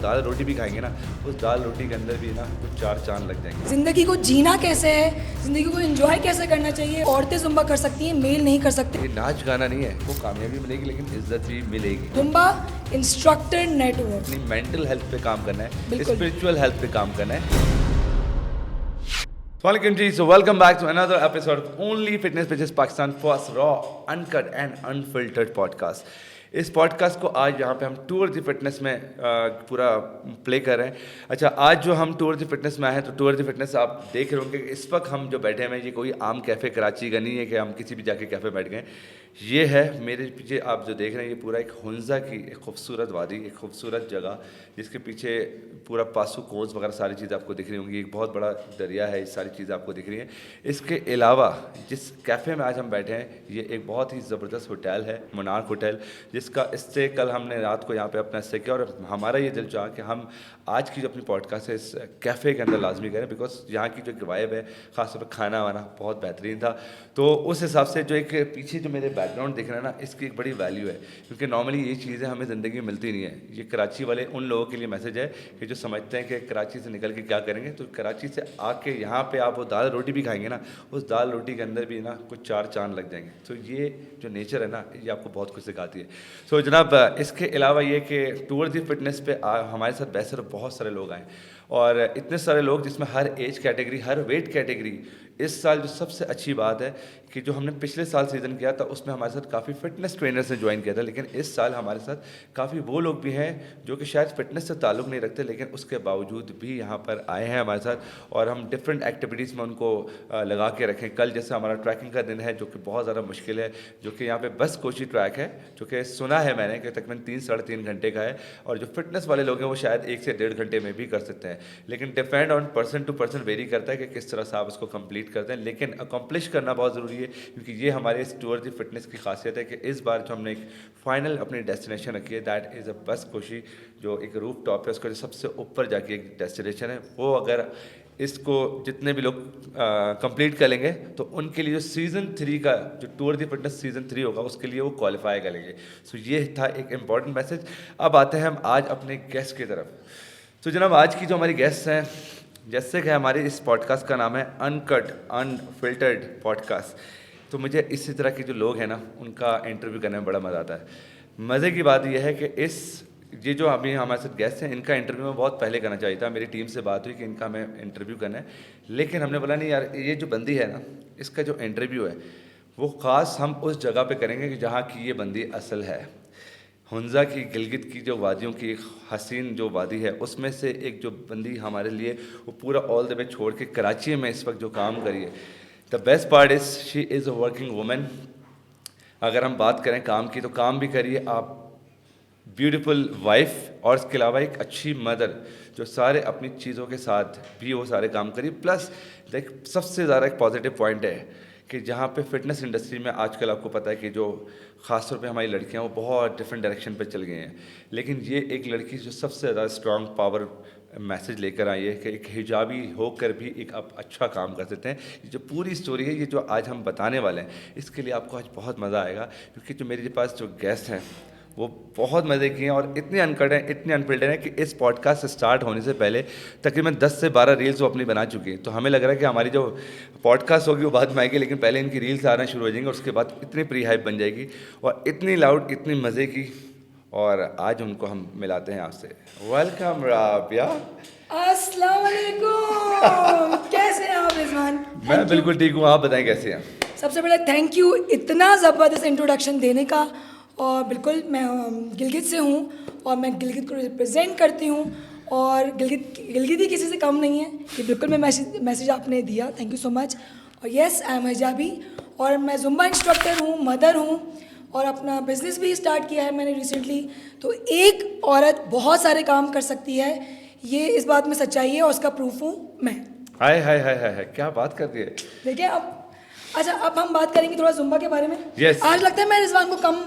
दाल रोटी भी खाएंगे ना, उस दाल रोटी के अंदर भी ना कुछ 4 चांद लग जाएंगे। जिंदगी को जीना कैसे है, जिंदगी को एंजॉय कैसे करना चाहिए, औरतें जुम्बा कर सकती हैं, मेल नहीं कर सकते। ये नाच गाना नहीं है, वो कामयाबी मिलेगी लेकिन इज्जत भी मिलेगी। Zumba instructor network. अपनी मेंटल हेल्थ पे काम करना है, बिल्कुल। स्पिरिचुअल हेल्थ पे काम करना है। Welcome ji, so welcome back to another episode of Only Fitness Bitches Pakistan first raw, uncut and unfiltered podcast। इस पॉडकास्ट को आज यहाँ पे हम टूवर्ड्स द फिटनेस में पूरा प्ले कर रहे हैं। अच्छा, आज जो हम टूवर्ड्स द फिटनेस में आए हैं, तो टूवर्ड्स द फिटनेस आप देख रहे होंगे कि इस वक्त हम जो बैठे हैं, ये कोई आम कैफ़े कराची का नहीं है कि हम किसी भी जाके कैफ़े बैठ गए। ये है मेरे पीछे आप जो देख रहे हैं, ये पूरा एक हुंजा की एक खूबसूरत वादी, एक खूबसूरत जगह, जिसके पीछे पूरा पासू कोस वगैरह सारी चीज़ें आपको दिख रही होंगी। एक बहुत बड़ा दरिया है, ये सारी चीज़ें आपको दिख रही हैं। इसके अलावा जिस कैफ़े में आज हम बैठे हैं, ये एक बहुत ही ज़बरदस्त होटल है, मोनार्क होटल, जिसका स्टे कल हमने रात को यहाँ पे अपना स्टे किया। और हमारा ये दिल चाहा कि हम आज की जो अपनी पॉडकास्ट है इस कैफ़े के अंदर लाजमी करें, बिकॉज यहाँ की जो वाइब है, ख़ासतौर पर खाना वाना बहुत बेहतरीन था। तो उस हिसाब से जो एक पीछे जो मेरे बैकग्राउंड दिख रहा है ना, इसकी एक बड़ी वैल्यू है, क्योंकि नॉर्मली ये चीज़ें हमें ज़िंदगी में मिलती नहीं है। ये कराची वाले उन लोगों के लिए मैसेज है कि जो समझते हैं कि कराची से निकल के क्या करेंगे, तो कराची से आके यहाँ पे आप वो दाल रोटी भी खाएंगे ना, उस दाल रोटी के अंदर भी ना कुछ 4 चांद लग जाएंगे। तो ये जो नेचर है ना, ये आपको बहुत कुछ सिखाती है। सो जनाब, इसके अलावा ये कि टूवर्ड्स द फिटनेस पे हमारे साथ वैसे तो बहुत सारे लोग आए, और इतने सारे लोग जिसमें हर एज कैटेगरी, हर वेट कैटेगरी। इस साल जो सबसे अच्छी बात है कि जो हमने पिछले साल सीज़न किया था, उसमें हमारे साथ काफ़ी फिटनेस ट्रेनर्स ने ज्वाइन किया था, लेकिन इस साल हमारे साथ काफ़ी वो लोग भी हैं जो कि शायद फिटनेस से ताल्लुक़ नहीं रखते, लेकिन उसके बावजूद भी यहाँ पर आए हैं हमारे साथ, और हम डिफरेंट एक्टिविटीज़ में उनको लगा के रखें। कल जैसे हमारा ट्रैकिंग का दिन है, जो कि बहुत ज़्यादा मुश्किल है, जो कि यहाँ पे बस कोशी ट्रैक है, जो कि सुना है मैंने कि तकरीबन 3-3.5 घंटे का है, और जो फिटनेस वाले लोग हैं वो शायद 1 से 1.5 घंटे में भी कर सकते हैं। लेकिन depend on person to person vary करता है कि किस तरह से आप उसको कंप्लीट करते हैं, लेकिन अकम्प्लिश करना बहुत ज़रूरी है, क्योंकि ये हमारे इस टूवर्ड्स द फिटनेस की खासियत है कि इस बार जो हमने एक फाइनल अपनी डेस्टिनेशन रखी है, दैट इज़ अ बस कोशी, जो एक रूफ टॉप है, उसका जो सबसे ऊपर जाके एक डेस्टिनेशन है, वो अगर इसको जितने भी लोग कंप्लीट कर लेंगे, तो उनके लिए जो सीज़न 3 का जो टूवर्ड्स द फिटनेस सीज़न 3 होगा, उसके लिए वो क्वालिफाई करेंगे। सो ये था एक इम्पॉर्टेंट मैसेज। अब आते हैं हम आज अपने गेस्ट की तरफ। तो जनाब, आज की जो हमारी गेस्ट हैं, जैसे कि हमारे इस पॉडकास्ट का नाम है अनकट अनफिल्टर्ड पॉडकास्ट, तो मुझे इसी तरह के जो लोग हैं ना, उनका इंटरव्यू करने में बड़ा मज़ा आता है। मज़े की बात यह है कि ये जो अभी हमारे साथ गेस्ट हैं, इनका इंटरव्यू मैं बहुत पहले करना चाहिए था। मेरी टीम से बात हुई कि इनका हमें इंटरव्यू करना है, लेकिन हमने बोला नहीं यार, ये जो बंदी है ना, इसका जो इंटरव्यू है वो ख़ास हम उस जगह पे करेंगे कि जहाँ की ये बंदी असल है। हुंजा की, गिलगित की जो वादियों की एक हसीन जो वादी है, उसमें से एक जो बंदी हमारे लिए वो पूरा ऑल द वे छोड़ के कराची में इस वक्त जो काम करी है, the best part is she is a working women. अगर हम बात करें काम की, तो काम भी करिए आप, ब्यूटीफुल वाइफ, और इसके अलावा एक अच्छी मदर, जो सारे अपनी चीज़ों के साथ भी वो सारे काम करिए। प्लस लाइक सबसे ज़्यादा एक पॉजिटिव पॉइंट है कि जहाँ पे फिटनेस इंडस्ट्री में आजकल आपको पता है कि जो ख़ास तौर पे हमारी लड़कियाँ वो बहुत डिफरेंट डायरेक्शन पे चल गई हैं, लेकिन ये एक लड़की जो सबसे ज़्यादा स्ट्रॉन्ग पावर मैसेज लेकर आई है कि एक हिजाबी होकर भी एक आप अच्छा काम कर सकते हैं। ये जो पूरी स्टोरी है, ये जो आज हम बताने वाले हैं, इसके लिए आपको आज बहुत मज़ा आएगा, क्योंकि जो मेरे पास जो गेस्ट हैं वो बहुत मज़े की हैं, और इतने अनकट हैं, इतने अनफिल्टर्ड हैं कि इस पॉडकास्ट स्टार्ट होने से पहले तकरीबन 10 से 12 रील्स वो अपनी बना चुकी हैं। तो हमें लग रहा है कि हमारी जो पॉडकास्ट होगी वो बाद में आएगी, लेकिन पहले इनकी रील्स आना शुरू हो जाएंगी, और उसके बाद इतनी प्री हाइप बन जाएगी, और इतनी लाउड, इतनी मज़े की। और आज उनको हम मिलाते हैं आपसे। वेलकम राबिया। अस्सलाम वालेकुम। कैसे हैं आप रिजवान? मैं बिल्कुल ठीक हूँ, आप बताएं कैसे हैं? सबसे पहले थैंक यू इतना ज़बरदस्त इंट्रोडक्शन देने का। और बिल्कुल मैं गिलगित से हूँ, और मैं गिलगित को रिप्रेजेंट करती हूँ, और गिलगित ही किसी से कम नहीं है। ये बिल्कुल मैं मैसेज आपने दिया, थैंक यू सो मच। और येस, आई एम हिजाबी, और मैं जुम्बा इंस्ट्रक्टर हूँ, मदर हूँ, और अपना बिजनेस भी स्टार्ट किया है मैंने रिसेंटली। तो एक औरत बहुत सारे काम कर सकती है, ये इस बात में सच्चाई है, और उसका प्रूफ हूँ मैं। हाय हाय हाय हाय, क्या बात कर दी है। देखिए अब, अच्छा अब हम बात करेंगे थोड़ा जुम्बा के बारे में। Yes. आज लगता है मैं रिजवान को कम,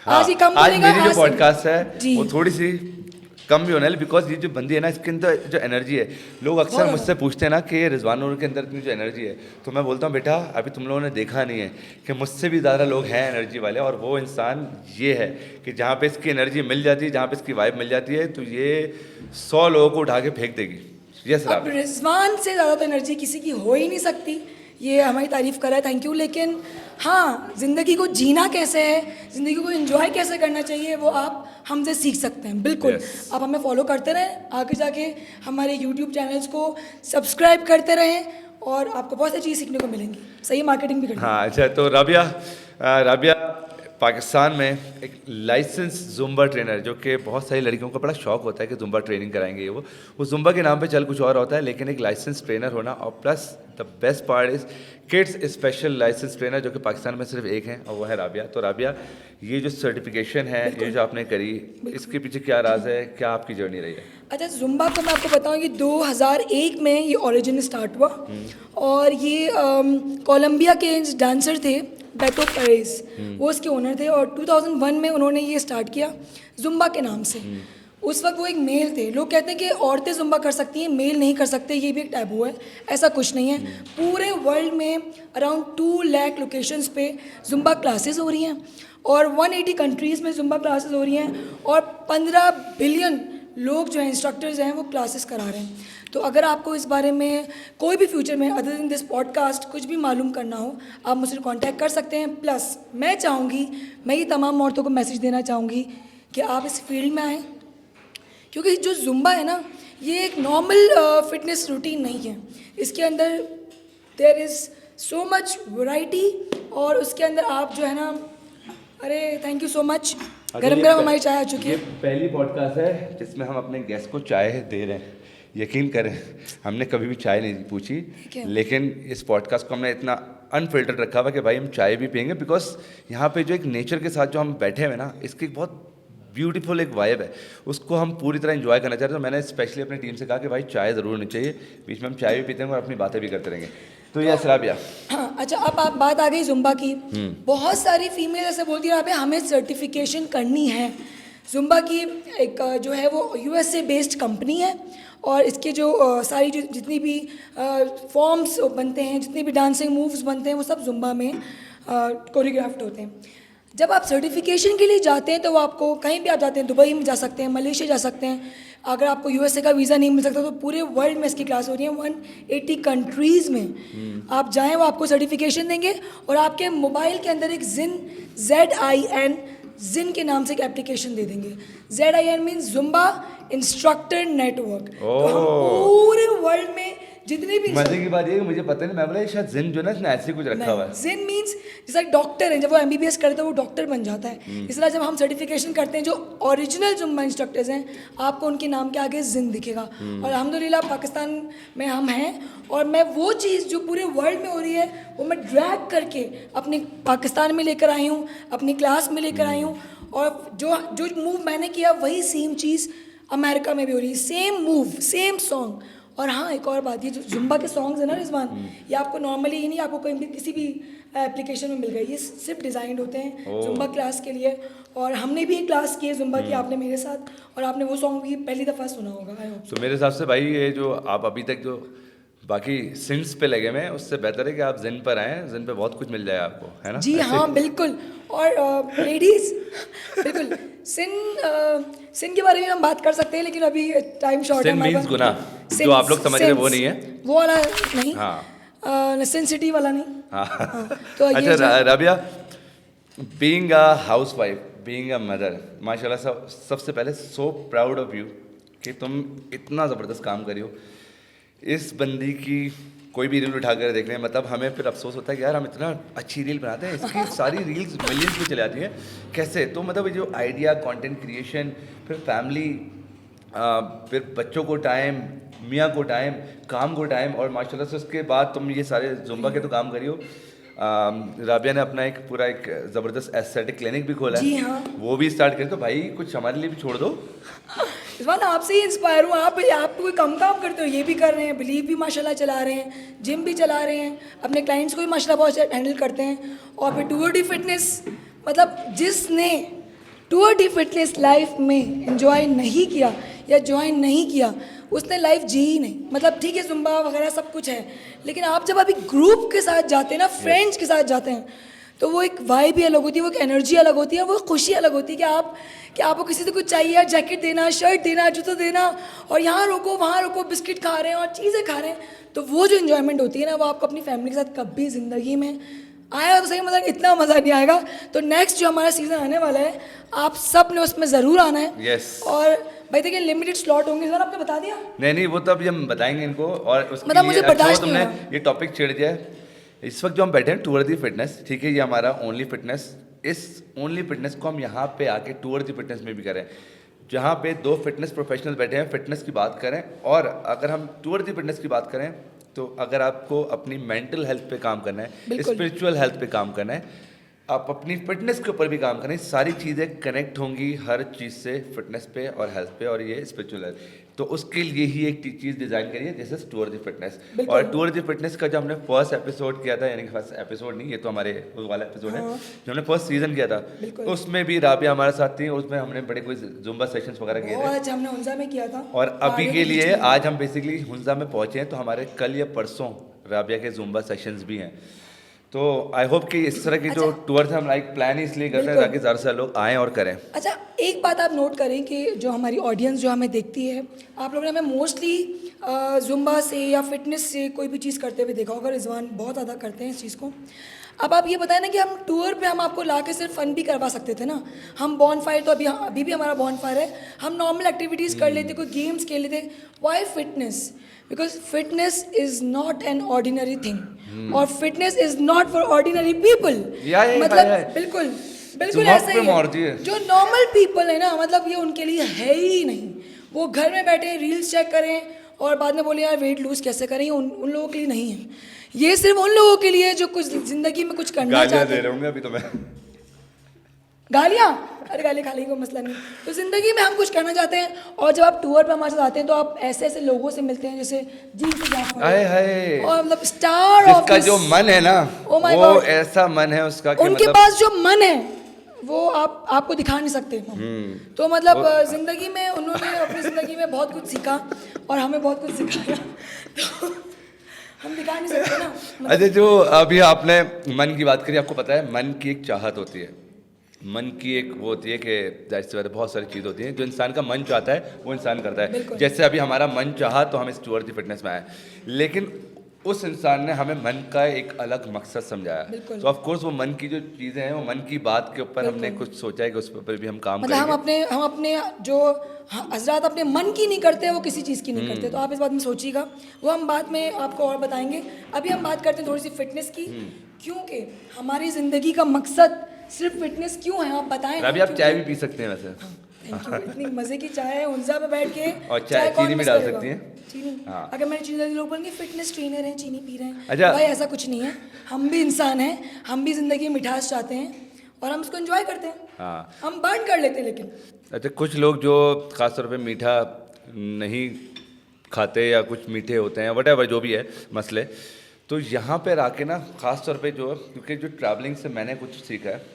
हाँ, आज ही कम आज बोलेगा। मेरी जो पॉडकास्ट है जी, वो थोड़ी सी कम भी होने वाली, बिकॉज ये जो बंदी है ना, इसके अंदर जो एनर्जी है, लोग अक्सर मुझसे पूछते हैं ना कि रिजवान नूर के अंदर इतनी जो एनर्जी है, तो मैं बोलता हूँ बेटा अभी तुम लोगों ने देखा नहीं है कि मुझसे भी ज़्यादा लोग हैं एनर्जी वाले, और वो इंसान ये है कि जहाँ पे इसकी एनर्जी मिल जाती है, जहाँ पे इसकी वाइब मिल जाती है, तो ये 100 लोगों को उठा के फेंक देगी। यस अब रिजवान से ज़्यादा तो एनर्जी किसी की हो ही नहीं सकती, ये हमारी तारीफ़ कर रहा है, थैंक यू। लेकिन हाँ, ज़िंदगी को जीना कैसे है, ज़िंदगी को एंजॉय कैसे करना चाहिए, वो आप हमसे सीख सकते हैं। बिल्कुल Yes. आप हमें फॉलो करते रहें, आगे जाके हमारे यूट्यूब चैनल्स को सब्सक्राइब करते रहें, और आपको बहुत सी चीज़ सीखने को मिलेंगी। सही मार्केटिंग भी करनी। हाँ अच्छा, तो राबिया पाकिस्तान में एक लाइसेंस जुम्बा ट्रेनर, जो कि बहुत सारी लड़कियों को बड़ा शौक होता है कि जुम्बा ट्रेनिंग कराएंगे, वो जुम्बा के नाम पे चल कुछ और होता है, लेकिन एक लाइसेंस ट्रेनर होना, और plus the best part is kids special licence trainer, जो कि पाकिस्तान में सिर्फ एक है, और वो है राबिया। तो राबिया, ये जो सर्टिफिकेशन है, ये जो आपने करी, इसके पीछे क्या राज है, क्या आपकी जर्नी रही है? अच्छा, जुम्बा को मैं आपको बताऊं कि 2001 में ये ओरिजिन स्टार्ट हुआ, और ये कोलंबिया के डांसर थे बेटो पेरेज, वो उसके ओनर थे, और 2001 में उन्होंने ये स्टार्ट किया जुम्बा के नाम से। उस वक्त वो एक मेल थे। लोग कहते हैं कि औरतें जुम्बा कर सकती हैं, मेल नहीं कर सकते, ये भी एक टैबू है। ऐसा कुछ नहीं है। पूरे वर्ल्ड में अराउंड 2 लाख लोकेशंस पे जुम्बा क्लासेस हो रही हैं, और 180 कंट्रीज़ में जुम्बा क्लासेस हो रही हैं, और 15 बिलियन लोग जो हैं, इंस्ट्रक्टर्स हैं, वो क्लासेस करा रहे हैं। तो अगर आपको इस बारे में कोई भी फ्यूचर में अदर देन दिस पॉडकास्ट कुछ भी मालूम करना हो, आप मुझसे कांटेक्ट कर सकते हैं। प्लस मैं चाहूँगी, मैं ये तमाम औरतों को मैसेज देना चाहूँगी कि आप इस फील्ड में आएँ, क्योंकि जो जुम्बा है ना, ये एक नॉर्मल फिटनेस रूटीन नहीं है। इसके अंदर there is so much variety, और उसके अंदर आप जो है ना, अरे थैंक यू सो मच, गरम गरम हमारी चाय आ चुकी है। ये पहली पॉडकास्ट है जिसमें हम अपने गेस्ट को चाय दे रहे हैं। यकीन करें, हमने कभी भी चाय नहीं पूछी, लेकिन इस पॉडकास्ट को हमने इतना अनफिल्टर्ड रखा हुआ कि भाई हम चाय भी पियेंगे, बिकॉज यहाँ पे जो एक नेचर के साथ जो हम बैठे हुए ना, इसकी बहुत ब्यूटीफुल एक वाइब है, उसको हम पूरी तरह एंजॉय करना चाहते हैं। तो मैंने स्पेशली अपनी टीम से कहा कि भाई चाय ज़रूर होनी चाहिए, बीच में हम चाय भी पीते हैं और अपनी बातें भी करते रहेंगे। तो ये राबिया, हाँ अच्छा, अब आप बात आ गई जुम्बा की। बहुत सारी फीमेल ऐसे बोलती है राबिया हमें सर्टिफिकेशन करनी है। जुम्बा की एक जो है वो USA बेस्ड कंपनी है, और इसके जो सारी जो जितनी भी फॉर्म्स बनते हैं, जितने भी डांसिंग मूव्स बनते हैं, वो सब जुम्बा में कोरियोग्राफ्ड होते हैं। जब आप सर्टिफिकेशन के लिए जाते हैं, तो वो आपको कहीं भी आप जाते हैं, दुबई में जा सकते हैं, मलेशिया जा सकते हैं। अगर आपको USA का वीज़ा नहीं मिल सकता, तो पूरे वर्ल्ड में इसकी क्लास हो रही है, 180 कंट्रीज़ में आप जाएं, वो आपको सर्टिफिकेशन देंगे, और आपके मोबाइल के अंदर एक ZIN जिन के नाम से एक एप्लीकेशन दे देंगे। ZIN means Zumba instructor network. तो हम पूरे वर्ल्ड में जितने भी मजे की बात ये मुझे पता नहीं, मैं बोला शायद जिन जो ना इसने ऐसे कुछ रखा हुआ है। जिन मीन्स जैसा डॉक्टर है, जब वो MBBS करते हैं वो डॉक्टर बन जाता है। इस तरह जब हम सर्टिफिकेशन करते हैं, जो ओरिजिनल जुम्बा इंस्ट्रक्टर्स हैं, आपको उनके नाम के आगे जिन दिखेगा। और अल्हम्दुलिल्लाह पाकिस्तान में हम हैं, और मैं वो चीज़ जो पूरे वर्ल्ड में हो रही है, वो मैं ड्रैग करके अपने पाकिस्तान में लेकर आई हूँ, अपनी क्लास में लेकर आई हूँ। और जो मूव मैंने किया, वही सेम चीज़ अमेरिका में भी हो रही है, सेम मूव, सेम सॉन्ग। और हाँ, एक और बात, ये जो जुम्बा के सॉन्ग्स है ना रिजवान, ये आपको नॉर्मली ही नहीं, आपको कहीं भी किसी भी एप्लीकेशन में मिल गई। ये सिर्फ डिज़ाइंड होते हैं जुम्बा क्लास के लिए, और हमने भी एक क्लास की है जुम्बा की, आपने मेरे साथ, और आपने वो सॉन्ग भी पहली दफ़ा सुना होगा। I hope. तो मेरे हिसाब से भाई, ये जो आप अभी तक जो बाकी सिंस पे लगे हुए हैं, उससे बेहतर है कि आप जिन पर आएँ। जिन पे बहुत कुछ मिल जाए आपको, है ना? जी हाँ, बिल्कुल। और लेडीज़ बिल्कुल सिन के बारे में हम बात कर सकते हैं, लेकिन अभी टाइम शॉर्ट है। सिन मीन्स गुनाह, जो आप लोग समझ रहे हैं वो नहीं है, वो वाला नहीं। हाँ, सिन सिटी वाला नहीं। हाँ। तो अच्छा Rabia, being a housewife, being a mother, माशाल्लाह, सबसे पहले सो प्राउड ऑफ यू कि तुम इतना ज़बरदस्त काम करी हो। इस बंदी की कोई भी रील उठा कर देख लें, मतलब हमें फिर अफसोस होता है कि यार हम इतना अच्छी रील बनाते हैं, इसकी सारी रील्स मिलियंस में चले जाती हैं, कैसे? तो मतलब ये जो आइडिया, कंटेंट क्रिएशन, फिर फैमिली, फिर बच्चों को टाइम, मियाँ को टाइम, काम को टाइम, और माशाल्लाह से उसके बाद तुम ये सारे जुम्बा के तो काम करी हो। राबिया ने अपना एक पूरा एक ज़बरदस्त एस्थेटिक क्लिनिक भी खोला है। जी हाँ, वो भी स्टार्ट करें, तो भाई कुछ हमारे लिए भी छोड़ दो। इस बार आपसे ही इंस्पायर हूँ। आप कोई कम काम करते हो, ये भी कर रहे हैं, बिलीव भी माशाल्लाह चला रहे हैं, जिम भी चला रहे हैं, अपने क्लाइंट्स को भी माशाल्लाह बहुत हैंडल करते हैं, और फिर टूर डी फिटनेस, मतलब जिसने टूर डी फिटनेस लाइफ में एंजॉय नहीं किया, या ज्वाइन नहीं किया उसने लाइफ जी ही नहीं। मतलब ठीक है जुम्बा वगैरह सब कुछ है, लेकिन आप जब अभी ग्रुप के साथ जाते हैं ना, फ्रेंड्स के साथ जाते हैं, तो वो एक वाइब ही अलग होती है, वो एक एनर्जी अलग होती है, वो खुशी अलग होती है कि आपको किसी से कुछ चाहिए, जैकेट देना, शर्ट देना, जूता देना, और यहाँ रुको वहाँ रुको, बिस्किट खा रहे हैं और चीज़ें खा रहे हैं, तो वो जो इन्जॉयमेंट होती है ना, वो आपको अपनी फैमिली के साथ कभी ज़िंदगी में आया तो सही, मतलब इतना मज़ा नहीं आएगा। तो नेक्स्ट जो हमारा सीज़न आने वाला है, आप सब ने उसमें ज़रूर आना है। Yes. और भाई देखिए लिमिटेड स्लॉट होंगे, इस बार आपने बता दिया? नहीं वो तो अभी हम बताएंगे इनको। और उसके मतलब लिए मुझे अच्छा बर्दाश्त हुआ नहीं तुमने हो ये टॉपिक छेड़ दिया है। इस वक्त जो हम बैठे हैं टूवर्ड दी फिटनेस, ठीक है, ये हमारा ओनली फिटनेस, इस ओनली फिटनेस को हम यहाँ पे आके टूवर्ड दी फिटनेस में भी करें, जहाँ पे 2 फिटनेस प्रोफेशनल बैठे हैं, फिटनेस की बात करें। और अगर हम टूवर्ड दी फिटनेस की बात करें, तो अगर आपको अपनी मेंटल हेल्थ पे काम करना है, बिल्कुल। स्पिरिचुअल हेल्थ पे काम करना है, आप अपनी फिटनेस के ऊपर भी काम करें, सारी चीज़ें कनेक्ट होंगी हर चीज़ से, फिटनेस पे और हेल्थ पे और ये स्पिरिचुअल हेल्थ। तो उसके लिए ही एक चीज़ डिज़ाइन करी है, जैसे टूवर्ड दी फिटनेस। बिल्कुल। और टूवर्ड दी फिटनेस का जो हमने फर्स्ट एपिसोड किया था, यानी कि फर्स्ट एपिसोड नहीं, ये तो हमारे उस वाला एपिसोड है जो हमने फर्स्ट सीजन किया था, बिल्कुल। उसमें भी राबिया हमारे साथ थी, उसमें हमने बड़े कोई जुम्बा सेशंस वगैरह किए बहुत थे। अच्छा हमने हुंजा में किया था। और अभी पहाड़ियों के बीच लिए में। आज हम बेसिकली हुंजा में पहुंचे हैं, तो हमारे कल या परसों राबिया के जुम्बा सेशंस भी हैं। तो आई होप कि इस तरह की जो अच्छा। टूर्स हम लाइक प्लान ही इसलिए करते हैं बिल्कुल। ताकि ज़्यादा से ज़्यादा लोग आएँ और करें। अच्छा एक बात आप नोट करें कि जो हमारी ऑडियंस जो हमें देखती है, आप लोगों ने हमें मोस्टली जुम्बा से या फिटनेस से कोई भी चीज़ करते हुए देखा होगा। रिजवान बहुत ज़्यादा करते हैं इस चीज़ को। अब आप ये बताएं ना कि हम टूर पे हम आपको ला के सिर्फ फन भी करवा सकते थे ना। हम बॉन फायर, तो अभी भी हमारा बॉन फायर है, हम नॉर्मल एक्टिविटीज़ कर लेते, कोई गेम्स खेल लेते। Why fitness? Because fitness is not an ordinary thing, और fitness is not for ordinary people. मतलब बिल्कुल बिल्कुल ऐसा ही है। जो नॉर्मल पीपल है ना, मतलब ये उनके लिए है ही नहीं। वो घर में बैठे रील्स चेक करें और बाद में बोले यार वेट लूज कैसे करें, उन लोगों के लिए नहीं है। ये सिर्फ उन लोगों के लिए जो कुछ जिंदगी में कुछ करना चाहते हैं। दे रहा हूँ अभी तो मैं गालियाँ, अरे गाली खा लेंगे, कोई मसला नहीं। तो जिंदगी में हम कुछ करना चाहते हैं, और जब आप टूर पे हमारे साथ आते हैं तो आप ऐसे ऐसे लोगों से मिलते हैं जैसे जी जाफर, और मतलब स्टार ऑफ जिसका जो मन है ना, Oh my वो God. ऐसा मन है उसका कि उनके मतलब पास जो मन है वो आपको दिखा नहीं सकते। तो मतलब जिंदगी में उन्होंने अपनी जिंदगी में बहुत कुछ सीखा और हमें बहुत कुछ सिखाया, तो हम दिखा नहीं सकते ना। अच्छा, जो अभी आपने मन की बात करी, आपको पता है मन की एक चाहत होती है, मन की एक वो होती है कि जाहिर सी बात है बहुत सारी चीज़ होती हैं जो इंसान का मन चाहता है वो इंसान करता है। बिल्कुल। जैसे अभी हमारा मन चाहा तो हम इस टूवर्ड दी फिटनेस में आए, लेकिन उस इंसान ने हमें मन का एक अलग मकसद समझाया। बिल्कुल। तो ऑफ कोर्स वो मन की जो चीज़ें हैं, वो मन की बात के ऊपर हमने कुछ सोचा है कि उस पर भी हम काम मतलब करेंगे। हम अपने जो हजरात अपने मन की नहीं करते, वो किसी चीज़ की नहीं करते। तो आप इस बात में सोचिएगा, वो हम बाद में आपको और बताएंगे। अभी हम बात करते हैं थोड़ी सी फिटनेस की, क्योंकि हमारी ज़िंदगी का मकसद सिर्फ फिटनेस क्यों है, आप बताएं। अभी आप चाय भी पी सकते हैं वैसे। थैंक यू, इतनी मज़े की चाय है उन्जा में बैठ के। और चाय कौन चीनी भी मिस डाल करेगा? सकती हैं। चीनी, हाँ। अगर मैंने चीनी डाली लोग बोलेंगे फिटनेस ट्रेनर हैं चीनी पी रहे हैं। अच्छा। भाई ऐसा कुछ नहीं है, हम भी इंसान हैं, हम भी ज़िंदगी में मिठास चाहते हैं और हम उसको एंजॉय करते हैं। हाँ। हम बर्न कर लेते हैं लेकिन। अच्छा, कुछ लोग जो ख़ासतौर पे मीठा नहीं खाते या कुछ मीठे होते हैं, वटेवर जो भी है मसले, तो यहाँ पर आके ना ख़ास तौर पे जो, क्योंकि जो ट्रैवलिंग से मैंने कुछ सीखा है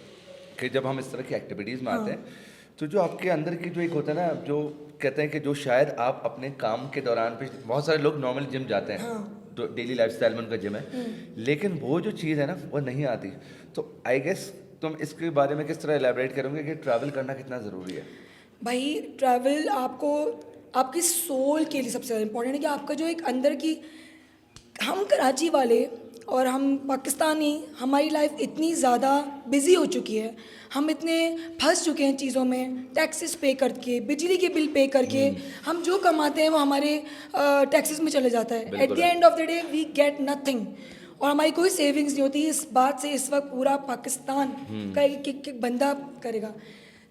कि जब हम इस तरह की एक्टिविटीज़ में आते हैं तो जो आपके अंदर की जो एक होता है ना, जो कहते हैं कि जो शायद आप अपने काम के दौरान पे, बहुत सारे लोग नॉर्मल जिम जाते हैं, तो डेली लाइफस्टाइल में उनका जिम है, लेकिन वो जो चीज़ है ना वो नहीं आती। तो आई गेस तुम इसके बारे में किस तरह एलैबोरेट करोगे कि ट्रैवल करना कितना ज़रूरी है? भाई ट्रैवल आपको आपकी सोल के लिए सबसे ज़्यादा इम्पोर्टेंट है, कि आपका जो एक अंदर की, हम कराची वाले और हम पाकिस्तानी, हमारी लाइफ इतनी ज़्यादा बिजी हो चुकी है, हम इतने फंस चुके हैं चीज़ों में, टैक्सेस पे करके, बिजली के बिल पे करके, हम जो कमाते हैं वो हमारे टैक्सेस में चले जाता है। At the end of the day we get nothing, और हमारी कोई सेविंग्स नहीं होती। इस बात से इस वक्त पूरा पाकिस्तान का एक बंदा करेगा।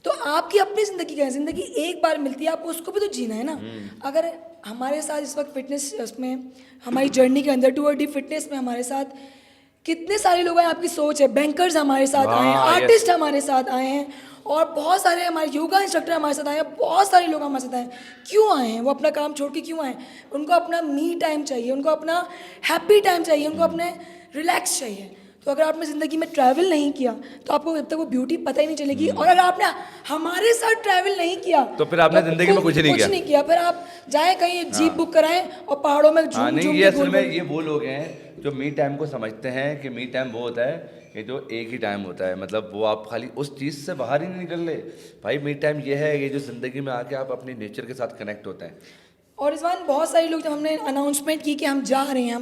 तो आपकी अपनी ज़िंदगी क्या है, ज़िंदगी एक बार मिलती है, आपको उसको भी तो जीना है ना। अगर हमारे साथ इस वक्त फिटनेस उसमें हमारी जर्नी के अंदर टूवर्ड दी फिटनेस में हमारे साथ कितने सारे लोग हैं, आपकी सोच है, बैंकर्स हमारे साथ आए हैं, आर्टिस्ट हमारे साथ आए हैं, और बहुत सारे हमारे योगा इंस्ट्रक्टर हमारे साथ आए हैं, बहुत सारे लोग हमारे साथ आए हैं। क्यों आए हैं वो, अपना काम छोड़ के क्यों आए हैं? उनको अपना मी टाइम चाहिए, उनको अपना हैप्पी टाइम चाहिए, उनको अपने रिलैक्स चाहिए। तो अगर आपने ज़िंदगी में ट्रैवल नहीं किया तो आपको जब तक वो ब्यूटी पता ही नहीं चलेगी। और अगर आपने हमारे साथ ट्रैवल नहीं किया तो फिर आपने ज़िंदगी में कुछ नहीं किया। फिर आप जाएं कहीं जीप बुक कराएं और पहाड़ों में झूम नहीं, झूम ये के असल में गोल-गोल। ये वो लोग हैं जो मी टाइम को समझते हैं कि मी टाइम वो होता है कि जो एक ही टाइम होता है, मतलब वो आप खाली उस चीज़ से बाहर ही नहीं निकल ले। भाई मी टाइम ये है, ये जो ज़िंदगी में आके आप अपनी नेचर के साथ कनेक्ट होते हैं। और इस बार बहुत सारे लोग, जब हमने अनाउंसमेंट की कि हम जा रहे हैं,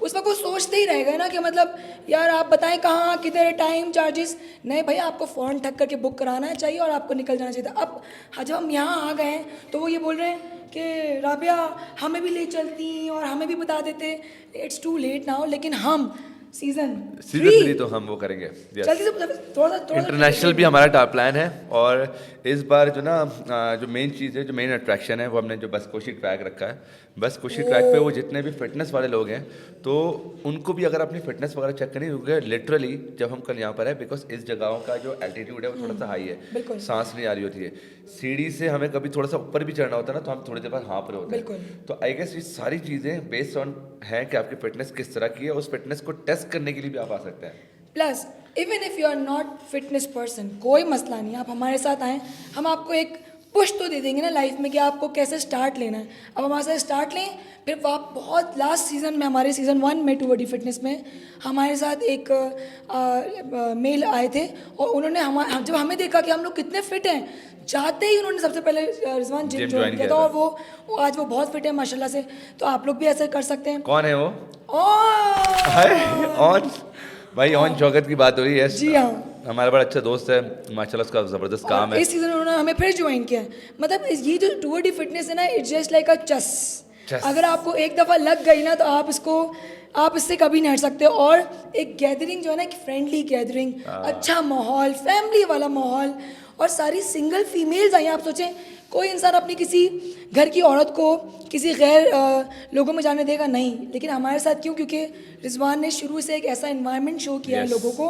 उस वक्त वो सोचते ही रह गए ना कि मतलब यार आप बताएं कहाँ, किधर, टाइम, चार्जेस। नहीं भाई, आपको फ़ौरन ठक करके बुक कराना चाहिए और आपको निकल जाना चाहिए था। अब जब हम यहाँ आ गए हैं तो वो ये बोल रहे हैं कि राबिया हमें भी ले चलती और हमें भी बता देते। It's too late now. लेकिन हम सीज़न 3 तो हम वो करेंगे। जल्दी से थोड़ा इंटरनेशनल भी हमारा प्लान है। और इस बार जो ना जो मेन चीज़ है, जो मेन अट्रैक्शन है, वो हमने जो बस कोशी ट्रैक रखा है। बस कोशी ट्रैक पे वो जितने भी फिटनेस वाले लोग हैं तो उनको भी अगर अपनी फिटनेस वगैरह चेक करनी, क्योंकि लिटरली जब हम कल यहाँ पर है, बिकॉज इस जगहों का जो एल्टीट्यूड है वो थोड़ा सा हाई है, सांस नहीं आ रही होती है। सीढ़ी से हमें कभी थोड़ा सा ऊपर भी चढ़ना होता है ना, तो हम थोड़ी देर बाद हाँफ रहे होते हैं। तो आई गेस ये सारी चीज़ें बेस्ड ऑन है कि आपकी फिटनेस किस तरह की है, उस फिटनेस को टेस्ट करने के लिए भी आप आ सकते हैं। Plus even if you are not fitness person, कोई मसला नहीं, आप हमारे साथ आएँ, हम आपको एक पुश तो दे देंगे ना लाइफ में कि आपको कैसे स्टार्ट लेना है। अब हमारे साथ स्टार्ट लें, फिर आप बहुत लास्ट सीज़न में, हमारे सीज़न 1 में टू बॉडी फिटनेस में हमारे साथ एक मेल आए थे और उन्होंने जब हमें देखा कि हम लोग कितने फिट हैं, जाते ही उन्होंने सबसे पहले रिजवान जिम ज्वाइन किया था। और वो आज वो बहुत फिट है माशाल्लाह से। तो आप लोग भी ऐसे कर सकते हैं। कौन है वो? और ऑन भाई, ऑन शौकत की बात हो रही है। जी हाँ, हमारा बड़ा अच्छा दोस्त है माशाल्लाह, उसका ज़बरदस्त काम है। इस सीज़न उन्होंने हमें फिर ज्वाइन किया है। मतलब ये जो टू बॉडी फिटनेस है ना, it's just like a chess. अगर आपको एक दफ़ा लग गई ना तो आप इससे कभी नहीं हट सकते। और एक गैदरिंग जो है ना, एक फ्रेंडली गैदरिंग, अच्छा माहौल, फैमिली वाला माहौल, और सारी सिंगल फीमेल्स आई हैं। आप सोचें कोई इंसान अपनी किसी घर की औरत को किसी गैर लोगों में जाने देगा नहीं, लेकिन हमारे साथ क्यों? क्योंकि रिजवान ने शुरू से एक ऐसा इन्वायरमेंट शो किया है लोगों को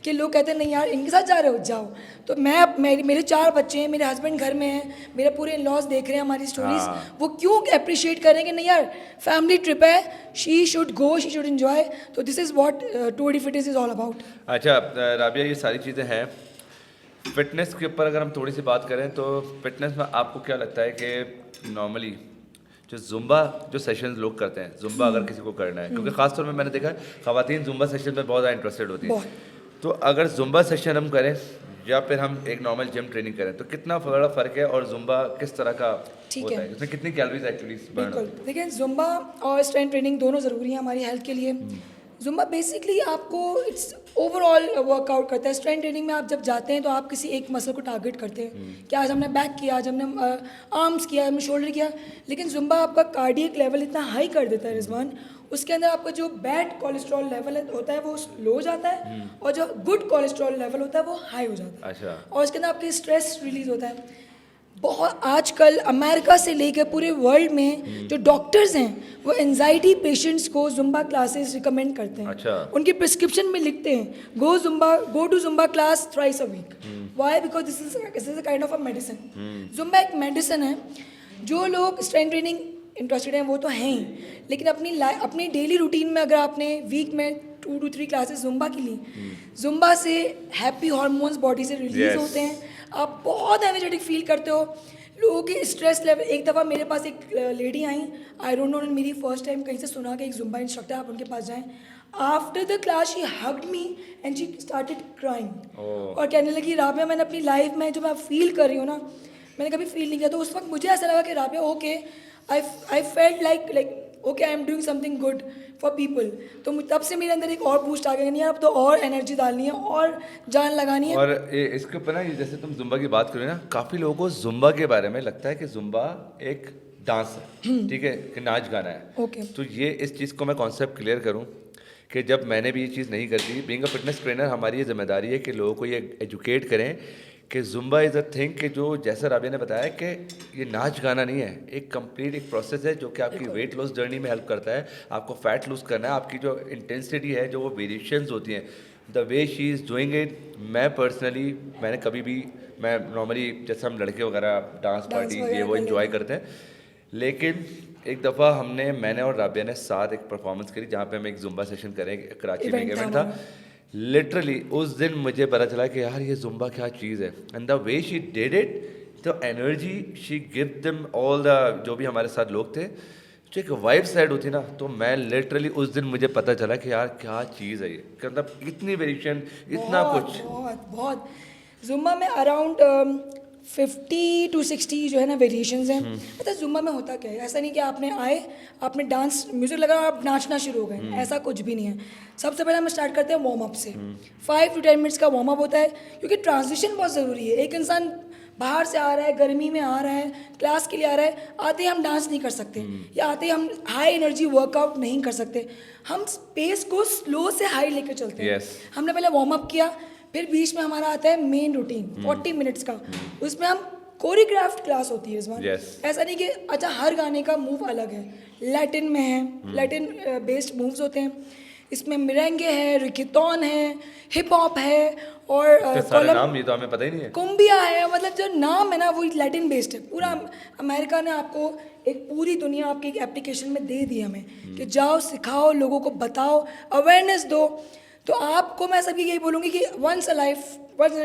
कि लोग कहते हैं नहीं यार इनके साथ जा रहे हो, जाओ। तो मेरे 4 बच्चे हैं, मेरे हस्बैंड घर में हैं, मेरे पूरे इन लॉज देख रहे हैं हमारी स्टोरीज, वो क्यों अप्रिशिएट करें कि नहीं यार फैमिली ट्रिप है, she should go, she should enjoy. तो this is what to body fitness is all about. अच्छा राबिया, ये सारी चीज़ें हैं। फिटनेस के ऊपर अगर हम थोड़ी सी बात करें तो फिटनेस में आपको क्या लगता है कि नॉर्मली जो जुम्बा जो सेशंस लोग करते हैं, जुम्बा अगर किसी को करना है, क्योंकि खासतौर में मैंने देखा है ख़वातीन जुम्बा सेशन में बहुत ज़्यादा इंटरेस्टेड होती हैं, तो अगर जुम्बा सेशन हम करें या फिर हम एक नॉर्मल जिम ट्रेनिंग करें तो कितना बड़ा फ़र्क है, और जुम्बा किस तरह का होता है, उसमें कितनी कैलोरीज एक्चुअली बर्न होती है? देखिए, जुम्बा और स्ट्रेंथ ट्रेनिंग दोनों ज़रूरी है हमारी हेल्थ के लिए। जुम्बा बेसिकली आपको इट्स ओवरऑल वर्कआउट करता है। स्ट्रेंथ ट्रेनिंग में आप जब जाते हैं तो आप किसी एक मसल को टारगेट करते हैं कि आज हमने बैक किया, आज हमने आर्म्स किया, हमने शोल्डर किया। लेकिन जुम्बा आपका कार्डियक लेवल इतना हाई कर देता है रिजवान, उसके अंदर आपका जो बैड कोलेस्ट्रॉल लेवल होता है वो लो हो जाता है और जो गुड कोलेस्ट्रॉल लेवल होता है वो हाई हो जाता है। अच्छा। और उसके अंदर आपकी स्ट्रेस रिलीज होता है। बहुत आजकल अमेरिका से लेकर पूरे वर्ल्ड में जो डॉक्टर्स हैं वो एंजाइटी पेशेंट्स को जुम्बा क्लासेस रिकमेंड करते हैं। अच्छा। उनकी प्रिस्क्रिप्शन में लिखते हैं go to Zumba class thrice a week. Why? Because this is a kind of a medicine. Zumba एक मेडिसिन है। जो लोग स्ट्रेंथ ट्रेनिंग इंटरेस्टेड हैं वो तो हैं ही, लेकिन अपनी डेली रूटीन में अगर आपने वीक में 2 to 3 क्लासेस जुम्बा की ली, जुम्बा से हैप्पी हार्मोन्स बॉडी से रिलीज होते हैं, आप बहुत एनर्जेटिक फील करते हो। लोगों के स्ट्रेस लेवल, एक दफ़ा मेरे पास एक lady I, I don't know, मेरी फर्स्ट टाइम कहीं से सुना कि एक जुम्बा इंस्ट्रक्टर, आप उनके पास जाएं। After the class she hugged me and she started crying और कहने लगी राबिया मैंने अपनी लाइफ में जो मैं फील कर रही हूँ ना, मैंने कभी फील नहीं किया। तो उस वक्त मुझे ऐसा लगा कि Rabia okay, I felt like okay, I am doing something good for people. तो तब से मेरे अंदर एक और बूस्ट आ गया, नहीं अब तो और एनर्जी डालनी है और जान लगानी है। और इसके ऊपर ना, जैसे तुम जुम्बा की बात करो ना, काफ़ी लोगों को जुम्बा के बारे में लगता है कि जुम्बा एक डांस है, ठीक है, कि नाच गाना है। ओके। तो ये इस चीज़ को मैं कॉन्सेप्ट क्लियर करूँ कि जब मैंने भी ये चीज़ नहीं करती, बीइंग अ फिटनेस ट्रेनर हमारी ये जिम्मेदारी है कि लोगों को ये एजुकेट करें कि जुम्बा इज़ अ थिंग, कि जो जैसा राबिया ने बताया कि ये नाच गाना नहीं है, एक कंप्लीट एक प्रोसेस है जो कि आपकी वेट लॉस जर्नी में हेल्प करता है। आपको फैट लूज़ करना है, आपकी जो इंटेंसिटी है, जो वो वेरिएशंस होती हैं, the way she is doing it. मैं पर्सनली मैं नॉर्मली जैसे हम लड़के वगैरह डांस पार्टी ये वो इन्जॉय करते हैं, लेकिन एक दफ़ा मैंने और राबिया ने साथ एक परफॉर्मेंस करी जहाँ पे हम एक जुम्बा सेशन करें, कराची में एक Event था इवेंट था। हमारा। लिटरली उस दिन मुझे पता चला कि यार ये जुम्बा क्या चीज़ है, and the way she did it, the energy she give them all the, जो भी हमारे साथ लोग थे, जो एक वाइब साइड होती ना, तो मैं लिटरली उस दिन मुझे पता चला कि यार क्या चीज़ है ये, मतलब इतनी वेरिएशन, इतना बहुत कुछ। बहुत बहुत जुम्बा में अराउंड 50 to 60 जो है ना वेरिएशंस हैं। मतलब जुम्बा में होता क्या है, ऐसा नहीं कि आपने आए, आपने डांस म्यूजिक लगा और आप नाचना शुरू हो गए, ऐसा कुछ भी नहीं है। सबसे पहले हम स्टार्ट करते हैं वार्म अप से। 5 to 10 मिनट्स का वार्म अप होता है, क्योंकि ट्रांजिशन बहुत ज़रूरी है। एक इंसान बाहर से आ रहा है, गर्मी में आ रहा है, क्लास के लिए आ रहा है, आते ही हम डांस नहीं कर सकते, या आते ही हम हाई एनर्जी वर्कआउट नहीं कर सकते। हम स्पेस को स्लो से हाई लेकर चलते हैं। Yes. हमने पहले वार्म अप किया, फिर बीच में हमारा आता है मेन रूटीन 40 मिनट्स का। उसमें हम कोरियोग्राफ्ड क्लास होती है इस बार। Yes. ऐसा नहीं कि अच्छा हर गाने का मूव अलग है, लैटिन में है, लैटिन बेस्ड मूव्स होते हैं, इसमें मिरेंगे है, रिकेटॉन है, हिप हॉप है, और इसके सारे नाम ये तो हमें पता ही नहीं है। कुम्बिया है। मतलब जो नाम है ना वो लैटिन बेस्ड है पूरा। अमेरिका ने आपको एक पूरी दुनिया आपकी एक एप्लीकेशन में दे दी हमें कि जाओ सिखाओ, लोगों को बताओ, अवेयरनेस दो। तो आपको मैं सबकी यही बोलूँगी कि वंस इन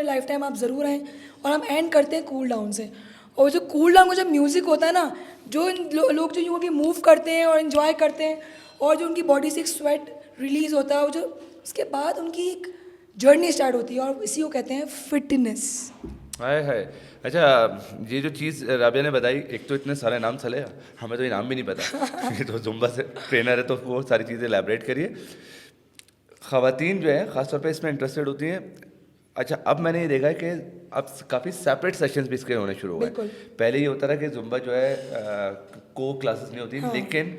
लाइफ टाइम आप ज़रूर आएँ। और हम एंड करते हैं कूल डाउन से, और जो कूल डाउन का जब म्यूज़िक होता है ना, जो लोग जो यूँ कि मूव करते हैं और इन्जॉय करते हैं, और जो उनकी बॉडी से एक स्वेट रिलीज़ होता है, और जो उसके बाद उनकी एक जर्नी स्टार्ट होती है, और इसी को कहते हैं फिटनेस। हाय हाय। अच्छा, ये जो चीज़ राबिया ने बताई, एक तो इतने सारे नाम चले, हमें तो ये नाम भी नहीं पता। ये तो जुम्बा से ट्रेनर है तो वो सारी चीज़ें एलैबोरेट करिए। ख़वातीन जो है ख़ासतौर पे इसमें इंटरेस्टेड होती हैं। अच्छा, अब मैंने ये देखा है कि अब काफ़ी सेपरेट सेशंस भी इसके होने शुरू हुए हैं। बिल्कुल। पहले ये होता था कि जुम्बा जो है को क्लासेस नहीं होती, लेकिन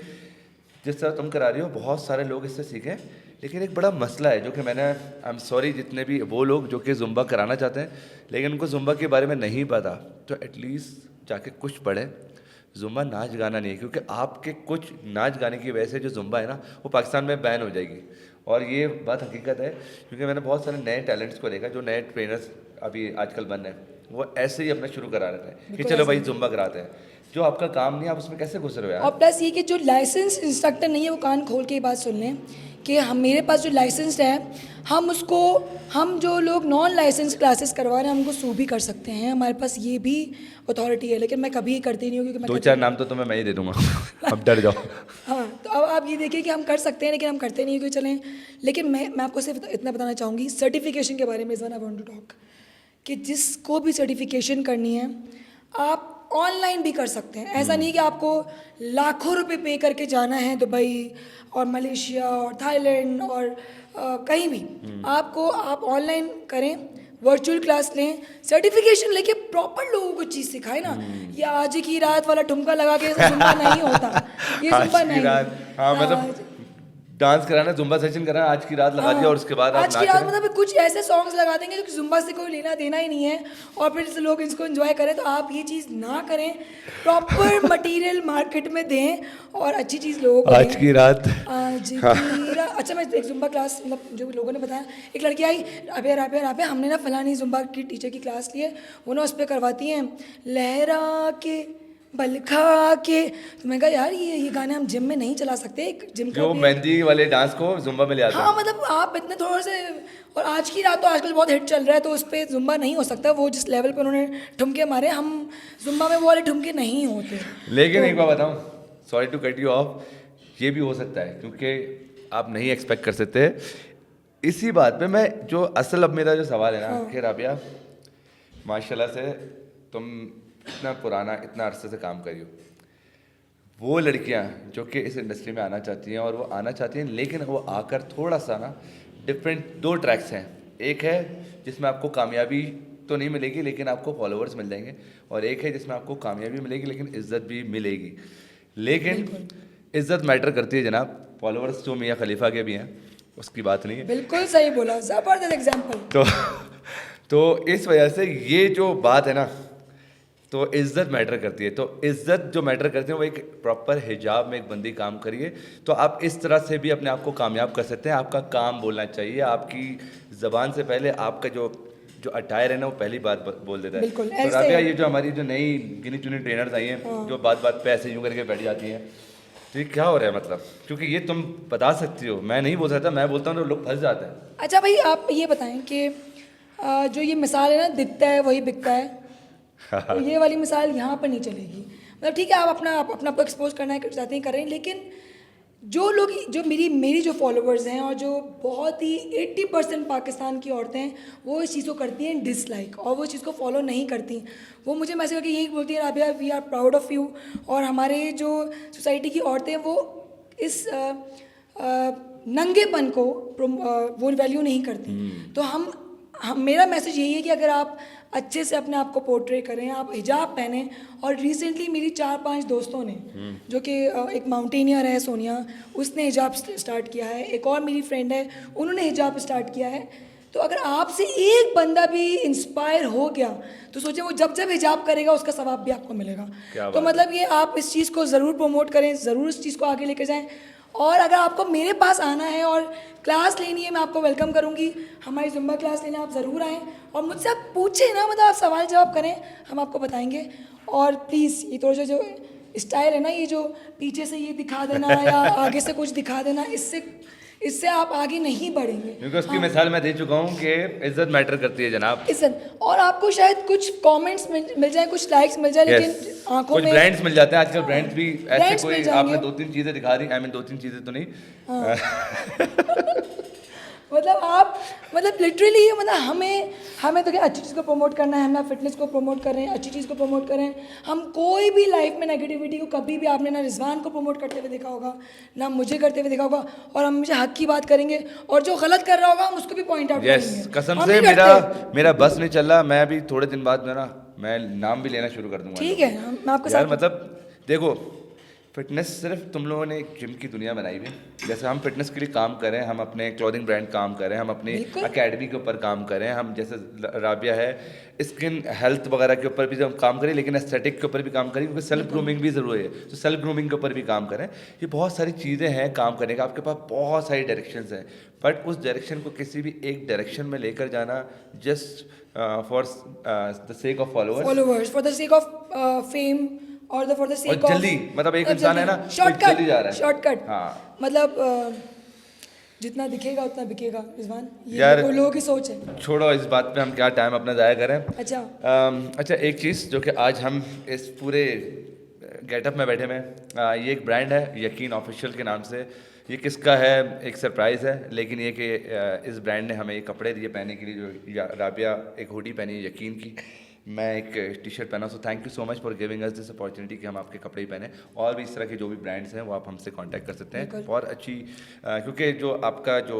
जिस तरह तुम करा रही हो बहुत सारे लोग इससे सीखें। लेकिन एक बड़ा मसला है जो कि मैंने, आई एम सॉरी जितने भी वो लोग जो कि जुम्बा कराना चाहते हैं लेकिन उनको जुम्बा के बारे में नहीं पता, तो एटलीस्ट जाके कुछ पढ़े। जुम्बा नाच गाना नहीं है, क्योंकि आपके कुछ नाच गाने की वजह से जो जुम्बा है ना वो पाकिस्तान में बैन हो जाएगी। और ये बात हकीकत है, क्योंकि मैंने बहुत सारे नए टैलेंट्स को देखा, जो नए ट्रेनर्स अभी आजकल बन रहे हैं, वो ऐसे ही अपना शुरू करा रहे हैं कि चलो भाई जुम्बा कराते हैं। जो आपका काम नहीं है आप उसमें कैसे घुस रहे हो यार। और प्लस ये कि जो लाइसेंस इंस्ट्रक्टर नहीं है वो कान खोल के ये बात सुन लें कि हम, मेरे पास जो लाइसेंस्ड है, हम जो लोग नॉन लाइसेंस क्लासेस करवा रहे हैं, हम उनको सू भी कर सकते हैं। हमारे पास ये भी अथॉरिटी है, लेकिन मैं कभी करती नहीं हूँ, क्योंकि दो चार नाम तो तुम्हें मैं ही दे दूंगा। अब डर जाओ। हाँ, तो अब आप ये देखिए कि हम कर सकते हैं, लेकिन हम करते नहीं, क्योंकि चलें। लेकिन मैं आपको सिर्फ इतना बताना चाहूँगी सर्टिफिकेशन के बारे में, इस one I want to talk, कि जिसको भी सर्टिफिकेशन करनी है आप ऑनलाइन भी कर सकते हैं। ऐसा नहीं कि आपको लाखों रुपए पे करके जाना है दुबई और मलेशिया और थाईलैंड और कहीं भी। आप ऑनलाइन करें, वर्चुअल क्लास लें, सर्टिफिकेशन लेके प्रॉपर लोगों को चीज़ सिखाए ना। ये आज की रात वाला ठुमका लगा के जुम्बा नहीं होता, ये जुम्बा आज की नहीं। रात, हाँ मतलब डांस कराना, जुम्बा सेशन कराना, आज की रात लगा दिया और उसके बाद आप आज की रात मतलब कुछ ऐसे सॉन्ग्स लगा देंगे जो जुम्बा से कोई लेना देना ही नहीं है, और फिर से लोग इसको एंजॉय करें। तो आप ये चीज़ ना करें, प्रॉपर मटेरियल मार्केट में दें और अच्छी चीज़ लोगों को आज की रात। अच्छा, मैं एक जुम्बा क्लास, मतलब जो लोगों ने बताया, एक लड़की आई, राबिया हमने ना फलानी जुम्बा की टीचर की क्लास ली है, वो ना उस पर करवाती हैं लहरा के बल खा के। तो मैं कहा यार ये गाने हम जिम में नहीं चला सकते, जिम का जो मेहंदी वाले डांस को जुम्बा में ले आते हैं। हाँ, मतलब आप इतने थोड़े से, और आज की रात तो आजकल बहुत हिट चल रहा है, तो उस पर जुम्बा नहीं हो सकता। वो जिस लेवल पे उन्होंने ठुमके मारे, हम जुम्बा में वो वाले ठुमके नहीं होते। लेकिन एक बात बताऊं, sorry to cut you off, ये भी हो सकता है क्योंकि आप नहीं एक्सपेक्ट कर सकते। इसी बात पे मैं जो असल, अब मेरा जो सवाल है ना कि राबिया माशाल्लाह से तुम इतना पुराना, इतना अरसे से काम करी हो, वो लड़कियां जो कि इस इंडस्ट्री में आना चाहती हैं, और वो आना चाहती हैं लेकिन वो आकर थोड़ा सा ना डिफरेंट, दो ट्रैक्स हैं। एक है जिसमें आपको कामयाबी तो नहीं मिलेगी लेकिन आपको फॉलोअर्स मिल जाएंगे, और एक है जिसमें आपको कामयाबी मिलेगी लेकिन इज्जत भी मिलेगी। लेकिन इज्जत मैटर करती है जनाब। फॉलोअर्स जो मियाँ खलीफा के भी हैं उसकी बात नहीं है। बिल्कुल सही बोला, ज़बरदस्त एग्जाम्पल। तो इस वजह से ये जो बात है ना, तो इज़्ज़त मैटर करती है। तो इज़्ज़त जो मैटर करती है वो एक प्रॉपर हिजाब में एक बंदी काम करिए, तो आप इस तरह से भी अपने आप को कामयाब कर सकते हैं। आपका काम बोलना चाहिए, आपकी ज़बान से पहले आपका जो जो अटायर है ना वो पहली बात बोल देता है। बिल्कुल, तो ऐसे राबिया, है। ये जो हमारी जो नई गिनी चुनी ट्रेनर्स आई हैं जो बात बात पे ऐसे यूं करके बैठ जाती हैं, तो ये क्या हो रहा है मतलब? क्योंकि ये तुम बता सकती हो, मैं नहीं बोल सकता, मैं बोलता हूँ तो लोग फंस जाते हैं। अच्छा भाई, आप ये बताएं कि जो ये मिसाल है ना, दिखता है वही बिकता है, तो ये वाली मिसाल यहाँ पर नहीं चलेगी। मतलब ठीक है, आप अपना आपको एक्सपोज करना है चाहते हैं, कर रहे हैं, लेकिन जो लोग, जो मेरी जो फॉलोअर्स हैं और जो बहुत ही 80% पाकिस्तान की औरतें हैं, वो इस चीज़ को करती हैं डिसलाइक, और वो इस चीज़ को फॉलो नहीं करती। वो मुझे मैसेज करके यही बोलती हैं, Rabia we are proud of you, और हमारे जो सोसाइटी की औरतें हैं वो इस नंगेपन को वो वैल्यू नहीं करती। तो हम मेरा मैसेज यही है कि अगर आप अच्छे से अपने आप को पोर्ट्रे करें, आप हिजाब पहने। और रिसेंटली मेरी 4-5 दोस्तों ने, जो कि एक माउंटेनियर है सोनिया, उसने हिजाब स्टार्ट किया है, एक और मेरी फ्रेंड है, उन्होंने हिजाब स्टार्ट किया है। तो अगर आपसे एक बंदा भी इंस्पायर हो गया तो सोचे वो जब जब हिजाब करेगा उसका सवाब भी आपको मिलेगा। तो मतलब ये आप इस चीज़ को ज़रूर प्रमोट करें, ज़रूर इस चीज़ को आगे लेकर जाएं। और अगर आपको मेरे पास आना है और क्लास लेनी है, मैं आपको वेलकम करूंगी, हमारी जुम्बा क्लास लेने आप ज़रूर आएँ और मुझसे आप पूछें ना, मतलब आप सवाल जवाब करें, हम आपको बताएंगे। और प्लीज़ ये थोड़ा जो स्टाइल है ना, ये जो पीछे से ये दिखा देना या आगे से कुछ दिखा देना, इससे आप आगे नहीं बढ़ेंगे। क्योंकि उसकी मिसाल मैं दे चुका हूँ कि इज्जत मैटर करती है जनाब, इज्जत। और आपको शायद कुछ कमेंट्स मिल जाए, कुछ लाइक्स मिल जाए, लेकिन आंखों कुछ में ब्रांड्स मिल जाते हैं आजकल। ब्रांड्स भी ऐसे ब्रांड्स कोई मिल जाएंगे। आपने 2-3 चीज़ें दिखा दी, आई मीन 2-3 चीज़ें तो नहीं मतलब आप, मतलब लिटरली, मतलब हमें तो क्या अच्छी चीज़ को प्रमोट करना है, हम फिटनेस को प्रमोट कर रहे हैं, अच्छी चीज़ को प्रमोट कर रहे हैं। हम कोई भी लाइफ में नेगेटिविटी को कभी भी आपने ना रिजवान को प्रमोट करते हुए देखा होगा, ना मुझे करते हुए देखा होगा। और हम हमेशा हक की बात करेंगे, और जो गलत कर रहा होगा हम उसको भी पॉइंट आउट करेंगे। कसम से मेरा बस नहीं चल रहा। मैं अभी थोड़े दिन बाद मैं नाम भी लेना शुरू कर दूंगा। ठीक है, मैं आपके साथ। मतलब देखो, फिटनेस सिर्फ तुम लोगों ने एक जिम की दुनिया बनाई हुई है। जैसे हम फिटनेस के लिए काम करें, हम अपने क्लोथिंग ब्रांड काम करें, हम अपनी अकेडमी के ऊपर काम करें, हम जैसे राबिया है स्किन हेल्थ वगैरह के ऊपर भी हम काम करें, लेकिन एस्थेटिक के ऊपर भी काम करें, क्योंकि सेल्फ ग्रूमिंग भी ज़रूरी है, तो सेल्फ ग्रूमिंग के ऊपर भी काम करें। ये बहुत सारी चीज़ें हैं काम करने का, आपके पास बहुत सारी डायरेक्शंस हैं, बट उस डायरेक्शन को किसी भी एक डायरेक्शन में लेकर जाना just for the sake of followers, for the sake of fame, और फॉर द सेक ऑफ जल्दी, मतलब एक इंसान है ना जल्दी जा रहा है, शॉर्टकट। हाँ, मतलब जितना दिखेगा उतना बिकेगा रिजवान, ये यार लोगों की सोच है। छोड़ो इस बात पे, हम क्या टाइम अपना ज़ाया करें। अच्छा एक चीज़ जो कि आज हम इस पूरे गेटअप में बैठे में, ये एक ब्रांड है यकीन ऑफिशियल के नाम से। ये किसका है एक सरप्राइज़ है, लेकिन ये कि इस ब्रांड ने हमें ये कपड़े दिए पहनने के लिए, जो राबिया एक हुडी पहनी है यकीन की, मैं एक टी शर्ट पहना। So thank you so much for giving us this opportunity कि हम आपके कपड़े ही पहने। और भी इस तरह के जो भी ब्रांड्स हैं वो आप हमसे कांटेक्ट कर सकते हैं। बहुत अच्छी, क्योंकि जो आपका जो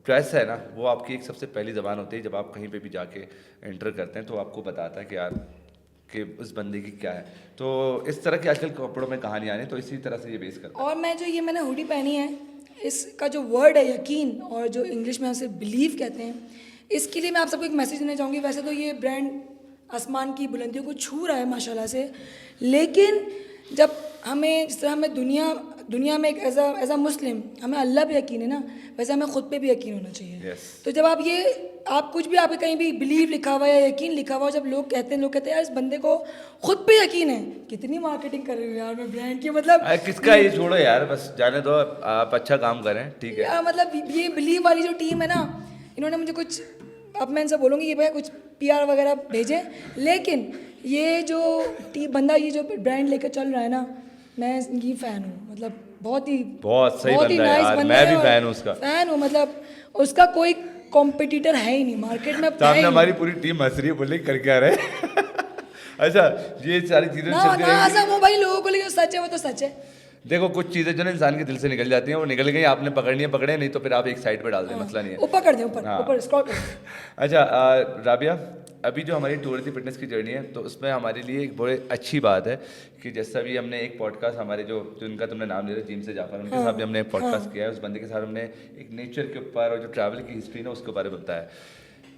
ड्रेस है ना, वो आपकी एक सबसे पहली ज़बान होती है। जब आप कहीं पे भी जाके एंटर करते हैं तो आपको बताता है कि यार कि उस बंदे की क्या है। तो इस तरह की आजकल कपड़ों में कहानियाँ आनी, तो इसी तरह से ये बेस करता है। और मैं जो ये मैंने हुडी पहनी है, इसका जो वर्ड है यकीन, और जो इंग्लिश में उसे बिलीव कहते हैं, इसके लिए मैं आप सबको एक मैसेज देना चाहूँगी। वैसे तो ये ब्रांड आसमान की बुलंदियों को छू रहा है माशाल्लाह से, लेकिन जब हमें, जिस तरह हमें दुनिया में एक एज अ मुस्लिम हमें अल्लाह पे यकीन है ना, वैसे हमें खुद पे भी यकीन होना चाहिए। तो जब आप कुछ भी, आपके कहीं भी बिलीव लिखा हुआ है या यकीन लिखा हुआ, जब लोग कहते हैं यार इस बंदे को खुद पे यकीन है, कितनी मार्केटिंग कर रही हूँ यार मैं ब्रांड की, मतलब किसका ये छोड़ो यार, बस जाने दो, आप अच्छा काम करें, ठीक है। मतलब ये बिलीव वाली जो टीम है ना, इन्होंने मुझे कुछ, अब मैं इनसे बोलूँगी कि भैया कुछ PR वगैरह भेजें, लेकिन ये जो बंदा ये जो ब्रांड लेकर चल रहा है ना, मैं इनकी फ़ैन हूँ। मतलब बहुत सही बंदा है यार, मैं भी फ़ैन हूँ उसका, फ़ैन हूँ। मतलब उसका कोई कॉम्पिटिटर है ही नहीं मार्केट में। सामने हमारी पूरी टीम हंस रही है, बोले कर क्या रहे अच्छा, ये सारी चीज़ें ना भाई, लोगों को लेकिन सच है, वो तो सच है। देखो कुछ चीज़ें जो ना इंसान के दिल से निकल जाती हैं, वो निकल गई, आपने पकड़नी है पकड़े, नहीं तो फिर आप एक साइड पे डाल दें, मसला नहीं है, ऊपर कर दें, ऊपर स्क्रॉल कर दें। अच्छा राबिया, अभी जो हमारी टूर दी फिटनेस की जर्नी है, तो उसमें हमारे लिए एक बड़ी अच्छी बात है कि जैसा भी हमने एक पॉडकास्ट, हमारे जो जिनका तुमने नाम लिया जिम से जाफर, उनके साथ भी हमने एक पॉडकास्ट किया है। उस बंदे के साथ हमने एक नेचर के ऊपर और जो ट्रैवल की हिस्ट्री ना उसके बारे में बताया।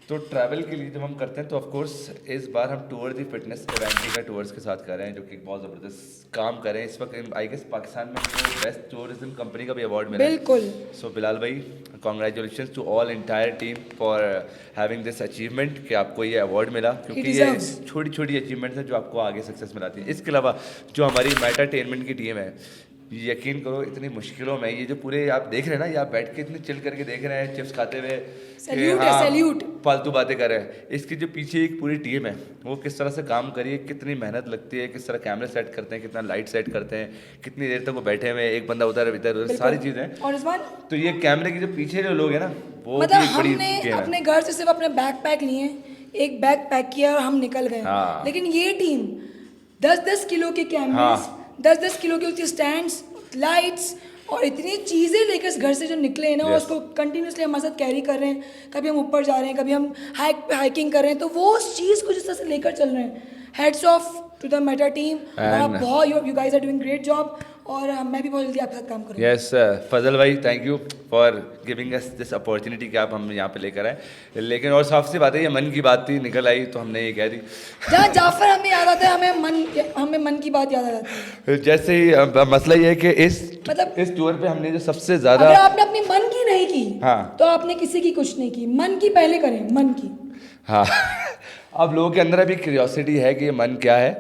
तो ट्रैवल के लिए जब हम करते हैं तो ऑफ कोर्स इस बार हम टूर दी फिटनेस एवेंटिका टूर्स के साथ कर रहे हैं, जो कि बहुत ज़बरदस्त काम कर रहे हैं इस वक्त। आई गेस पाकिस्तान में हमको बेस्ट टूरिज्म कंपनी का भी अवार्ड मिला है। बिल्कुल। सो बिलाल भाई, congratulation to all entire team for having this achievement कि आपको ये अवार्ड मिला, क्योंकि ये छोटी छोटी अचीवमेंट्स हैं जो आपको आगे सक्सेस मिलाती है। इसके अलावा जो हमारी मेटाटेनमेंट की टीम है, यकीन करो इतनी मुश्किलों में ये जो पूरे आप देख रहे हैं ना, ये आप बैठ के इतनी चिल करके देख रहे हैं, चिप्स खाते हुए, सैल्यूट फालतू बातें कर रहे हैं। इसकी जो पीछे एक पूरी टीम है वो किस तरह से काम करी है, कितनी मेहनत लगती है, किस तरह कैमरे सेट करते हैं, कितना लाइट सेट करते हैं, कितनी देर तक वो बैठे हुए, एक बंदा उधर इधर, सारी चीज़ें। और इस बार तो ये कैमरे के जो पीछे जो लोग हैं ना, वो मतलब भी बड़ी हमने गेम है। अपने घर से सिर्फ अपने बैग पैक लिए, एक बैग पैक किया और हम निकल गए। हाँ। लेकिन ये टीम 10-10 किलो के कैमरेस, 10-10 किलो के उसके स्टैंड्स, लाइट्स और इतनी चीज़ें लेकर इस घर से जो निकले हैं ना, और उसको कंटिन्यूसली हमारे साथ कैरी कर रहे हैं। कभी हम ऊपर जा रहे हैं, कभी हम हाइकिंग कर रहे हैं, तो वो उस चीज़ को जिस तरह से लेकर चल रहे हैं, heads off to the Meta team. आप बहुत, you guys are doing great job, और मैं भी बहुत जल्दी आपके साथ काम करूँगा। यस फजल भाई, thank you for giving us this opportunity कि आप हम यहाँ पे लेकर आए। लेकिन और साफ सी बात है, ये मन की बात थी, निकल आई तो हमने ये कह दी। जहाँ जाफर हमें याद आता है, हमें मन की बात याद आ जाती है। जैसे ही मसला ये है कि इस टूर पे हमने जो सबसे ज़्यादा, अगर आपने अपनी मन की नहीं की, हाँ, तो आपने किसी की कुछ नहीं की। मन की पहले करें, मन की। हाँ अब लोगों के अंदर अभी क्यूरियोसिटी है कि ये मन क्या है,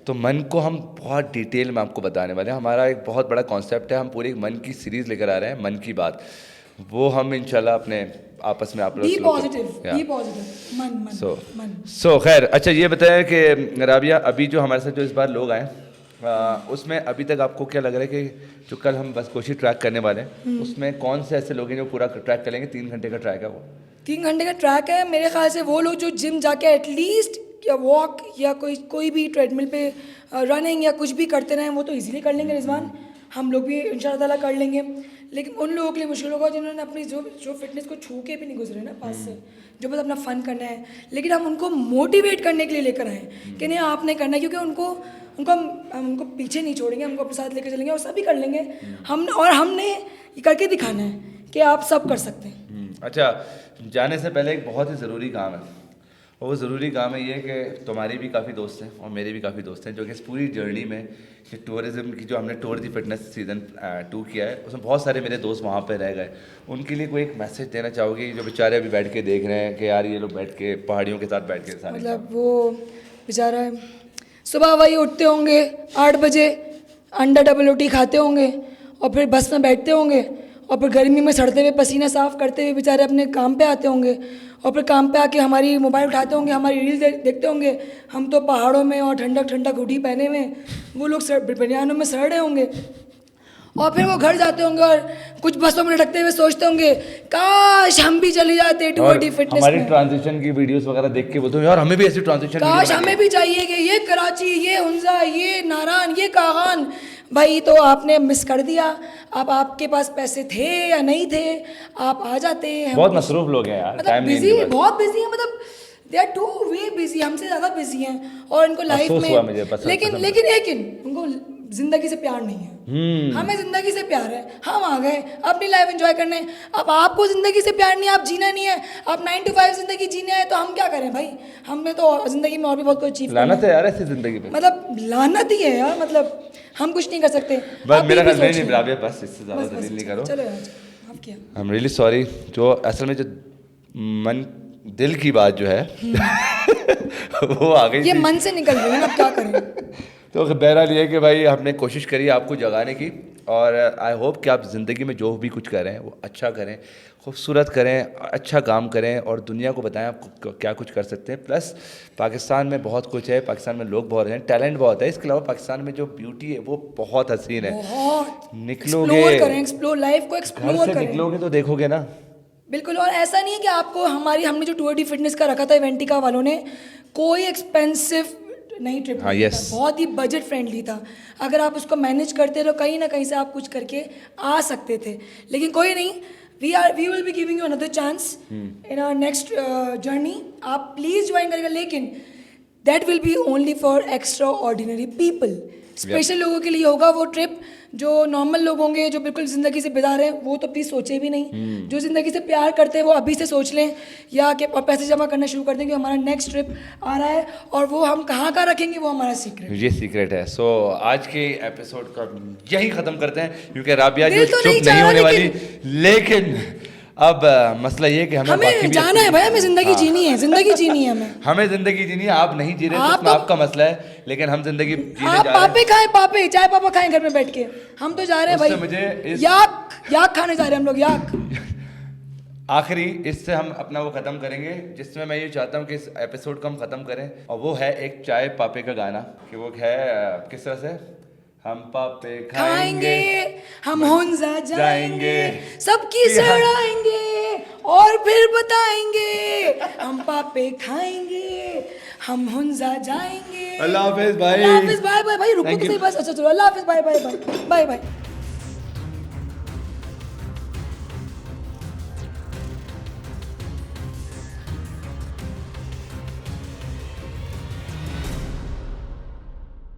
तो मन को हम बहुत डिटेल में आपको बताने वाले हैं। हमारा एक बहुत बड़ा कॉन्सेप्ट है, हम पूरी एक मन की सीरीज़ लेकर आ रहे हैं, मन की बात। वो हम इंशाल्लाह अपने आपस में आप लोग बी पॉजिटिव, मन। सो खैर, अच्छा ये बताया कि राबिया, अभी जो हमारे साथ जो इस बार लोग आए, उसमें अभी तक आपको क्या लग रहा है कि जो कल हम बस कोशिश ट्रैक करने वाले हैं, उसमें कौन से ऐसे लोग हैं जो पूरा ट्रैक करेंगे? 3 घंटे का ट्रैक है वो। 3 घंटे का ट्रैक है। मेरे ख्याल से वो लोग जो जिम जाके एटलीस्ट या वॉक या कोई भी ट्रेडमिल पे रनिंग या कुछ भी करते रहें, वो तो इजीली कर लेंगे रिजवान। हम लोग भी इंशाल्लाह ताला कर लेंगे। लेकिन उन लोगों के लिए मुश्किल होगा जिन्होंने अपनी जो फिटनेस को छू के भी नहीं गुजरे ना पास से, जो बस अपना फ़न करना है। लेकिन हम उनको मोटिवेट करने के लिए लेकर आए कि नहीं, आपने करना है, क्योंकि उनको पीछे नहीं छोड़ेंगे, हमको अपने साथ लेकर चलेंगे और सभी कर लेंगे। हमने ये करके दिखाना है कि आप सब कर सकते हैं। अच्छा, जाने से पहले एक बहुत ही ज़रूरी काम है, और वो ज़रूरी काम है ये कि तुम्हारी भी काफ़ी दोस्त हैं और मेरे भी काफ़ी दोस्त हैं, जो कि इस पूरी जर्नी में कि टूरिज़्म की जो हमने टूर दी फिटनेस सीज़न 2 किया है, उसमें बहुत सारे मेरे दोस्त वहाँ पे रह गए। उनके लिए कोई एक मैसेज देना चाहोगी, जो बेचारे अभी बैठ के देख रहे हैं कि यार ये लोग बैठ के पहाड़ियों के साथ बैठ के सारे, मतलब वो बेचारा सुबह वही उठते होंगे 8 बजे, अंडा डबल रोटी खाते होंगे और फिर बस में बैठते होंगे और फिर गर्मी में सड़ते हुए पसीना साफ करते हुए बेचारे अपने काम पे आते होंगे, और फिर काम पे आके हमारी मोबाइल उठाते होंगे, हमारी रील देखते होंगे। हम तो पहाड़ों में और ठंडक हुडी पहने हुए, वो लोग बनियानों में सड़ रहे होंगे, और फिर वो घर जाते होंगे और कुछ बसों में लटकते हुए सोचते होंगे काश हम भी चले जाते टूर डी फिटनेस हमारी में। ट्रांजिशन की वीडियोस वगैरह देख के बोलते हो यार हमें भी ऐसी ट्रांजिशन काश हमें भी चाहिए कि ये कराची, ये हुंजा, ये नारान, ये कागान। भाई तो आपने मिस कर दिया। अब आपके पास पैसे थे या नहीं थे, आप आ जाते। बहुत मसरूफ लोग हैं यार, मतलब बिजी, बहुत बिजी हैं, मतलब they are too way busy, हमसे ज़्यादा बिजी हैं, और इनको लाइफ में लेकिन उनको जिंदगी से प्यार नहीं है। हमें जिंदगी से प्यार है, हम आ गए अपनी लाइफ एंजॉय करने। अब आपको जिंदगी से प्यार नहीं है, आप जीना नहीं है, आप 9 to 5 जिंदगी जीने हैं, तो हम क्या करें भाई? हमने तो जिंदगी में और भी बहुत कुछ अचीव करना है। लानत है यार ऐसी जिंदगी पे, मतलब लानत ही है यार, मतलब हम कुछ नहीं कर सकते। बस मेरा ख्याल नहीं राबिया, बस इससे ज़्यादा दलील नहीं करो। चलो यार, आप क्या, आई एम रियली सॉरी। जो असल में जो मन दिल की बात जो है वो आ गई, ये मन से निकल रही है, अब क्या करें। तो बहरहाल ये है कि भाई हमने कोशिश करी आपको जगाने की, और आई होप कि आप ज़िंदगी में जो भी कुछ करें वो अच्छा करें, खूबसूरत करें, अच्छा काम करें, और दुनिया को बताएं आप क्या कुछ कर सकते हैं। प्लस पाकिस्तान में बहुत कुछ है, पाकिस्तान में लोग बहुत हैं, टैलेंट बहुत है। इसके अलावा पाकिस्तान में जो ब्यूटी है वो बहुत हसीन है। बहुत निकलोगे, एक्सप्लोर लाइफ को एक्सप्लोर करें, निकलोगे तो देखोगे ना। बिल्कुल। और ऐसा नहीं है कि आपको हमने जो टूर डी फिटनेस का रखा था इवेंटिका वालों ने, कोई एक्सपेंसिव नहीं ट्रिप, हाँ, yes. बहुत ही बजट फ्रेंडली था। अगर आप उसको मैनेज करते तो कहीं ना कहीं से आप कुछ करके आ सकते थे। लेकिन कोई नहीं, we will be giving you another chance in our next journey. आप प्लीज़ ज्वाइन करेगा, लेकिन that will be only for extraordinary people. Special लोगों के लिए होगा वो ट्रिप। जो नॉर्मल लोग होंगे जो बिल्कुल ज़िंदगी से बेदार हैं वो तो प्लीज़ सोचे भी नहीं। जो ज़िंदगी से प्यार करते हैं वो अभी से सोच लें, या कि पैसे जमा करना शुरू कर दें कि हमारा नेक्स्ट ट्रिप आ रहा है और वो हम कहाँ का रखेंगे वो हमारा सीक्रेट। ये सीक्रेट है। सो आज के एपिसोड का यही खत्म करते हैं क्योंकि राबिया जो दिल तो चुप नहीं नहीं चाह रहा, होने वाली, लेकिन अब मसला ये कि हमें बाकी हमें भी जाना है भाई, हमें ज़िंदगी जीनी है, ज़िंदगी जीनी है हमें। हमें जिंदगी जीनी है, आप नहीं जी रहे तो आप उसमें तो- आपका मसला है, लेकिन हम जिंदगी जीने आप जा रहे हैं। पापे खाएं, पापे चाय पापा खाएं घर में बैठ के, हम तो जा रहे हैं उससे भाई। मुझे इस- याक खाने जा रहे हैं हम लोग, याक। आखिरी इससे हम अपना वो खत्म करेंगे जिसमें मैं ये चाहता हूँ कि इस एपिसोड को हम खत्म करें, और वो है एक चाय पापे का गाना कि वो है किस तरह से, हम पापे खाएंगे, हम हुंजा जाएंगे, जाएंगे, सबकी सड़ाएंगे और फिर बताएंगे। हम पापे खाएंगे, हम हुंजा जाएंगे। अल्लाह हाफिज भाई। अल्लाह हाफिज, बाय बाय भाई, रुको Thank तो you. सही बस। अच्छा चलो, अल्लाह हाफिज, bye bye bye bye bye.